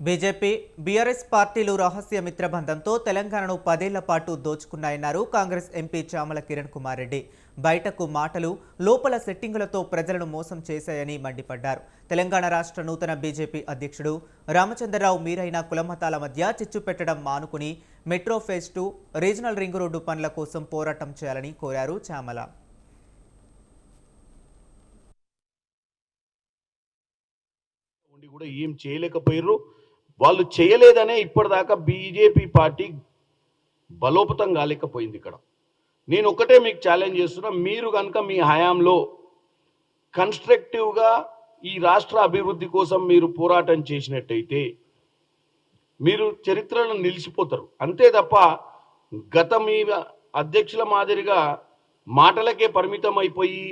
BJP, BRS పార్టీలు రహస్య మిత్రబంధంతో తెలంగాణను 10 ఏళ్ల పాటు దోచుకున్నాయన్నారు కాంగ్రెస్ ఎంపీ చామల కిరణ్ కుమార్ రెడ్డి. బయటకు మాటలు, లోపల సెట్టింగులతో ప్రజలను మోసం చేశాయని మండిపడ్డారు. తెలంగాణ రాష్ట్ర నూతన బీజేపీ అధ్యక్షుడు రామచంద్రరావు మీరైన కులమతాల మధ్య చిచ్చు పెట్టడం మానుకుని metro phase 2 regional ring road పనుల కోసం పోరాటం చేయాలని కోరారు చామల. కూడా ఏం చేయలేకపోయారు. వాళ్ళు చేయలేదనే ఇప్పటిదాకా బీజేపీ పార్టీ బలోపతం కాలేకపోయింది. ఇక్కడ నేను ఒకటే మీకు ఛాలెంజ్ చేస్తున్నా, మీరు కనుక మీ హయాంలో కన్స్ట్రక్టివ్గా ఈ రాష్ట్ర అభివృద్ధి కోసం మీరు పోరాటం చేసినట్టయితే మీరు చరిత్రలో నిలిచిపోతారు. అంతే తప్ప గత మీ అధ్యక్షుల మాదిరిగా మాటలకే పరిమితం అయిపోయి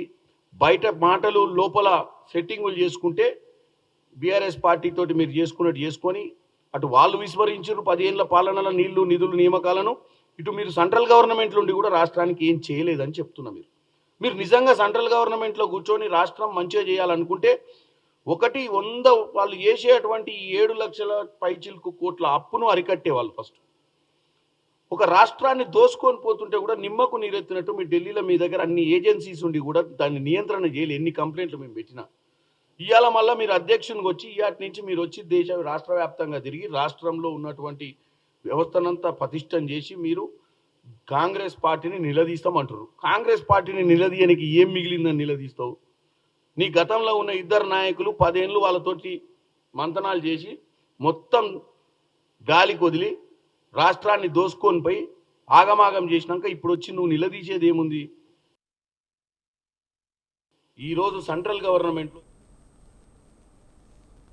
బయట మాటలు లోపల సెట్టింగులు చేసుకుంటే బీఆర్ఎస్ పార్టీతోటి మీరు చేసుకున్నట్టు చేసుకొని అటు వాళ్ళు విస్మరించారు 10 ఏళ్ల పాలనల నీళ్లు నిధులు నియామకాలను, ఇటు మీరు సెంట్రల్ గవర్నమెంట్ నుండి కూడా రాష్ట్రానికి ఏం చేయలేదని చెప్తున్నా. మీరు నిజంగా సెంట్రల్ గవర్నమెంట్లో కూర్చొని రాష్ట్రం మంచిగా చేయాలనుకుంటే 100 వాళ్ళు చేసేటువంటి 7 లక్షల పైచిలకు కోట్ల అప్పును అరికట్టేవాళ్ళు. ఫస్ట్ ఒక రాష్ట్రాన్ని దోసుకొని పోతుంటే కూడా నిమ్మకు నీరెత్తినట్టు మీ ఢిల్లీలో మీ దగ్గర అన్ని ఏజెన్సీస్ ఉండి కూడా దాన్ని నియంత్రణ చేయలేదు. ఎన్ని కంప్లైంట్లు మేము పెట్టినా ఇవాళ మళ్ళీ మీరు అధ్యక్షునికి వచ్చి ఇవాటి నుంచి మీరు వచ్చి రాష్ట్ర వ్యాప్తంగా తిరిగి రాష్ట్రంలో ఉన్నటువంటి వ్యవస్థనంతా పటిష్టం చేసి మీరు కాంగ్రెస్ పార్టీని నిలదీస్తామంటారు. కాంగ్రెస్ పార్టీని నిలదీయడానికి ఏం మిగిలిందని నిలదీస్తావు? నీ గతంలో ఉన్న 2 నాయకులు 10 ఏళ్ళు వాళ్ళతోటి మంతనాలు చేసి మొత్తం గాలి కొదిలి రాష్ట్రాన్ని దోసుకొని పోయి ఆగమాగం చేసినాక ఇప్పుడు వచ్చి నువ్వు నిలదీసేది ఏముంది? ఈరోజు సెంట్రల్ గవర్నమెంట్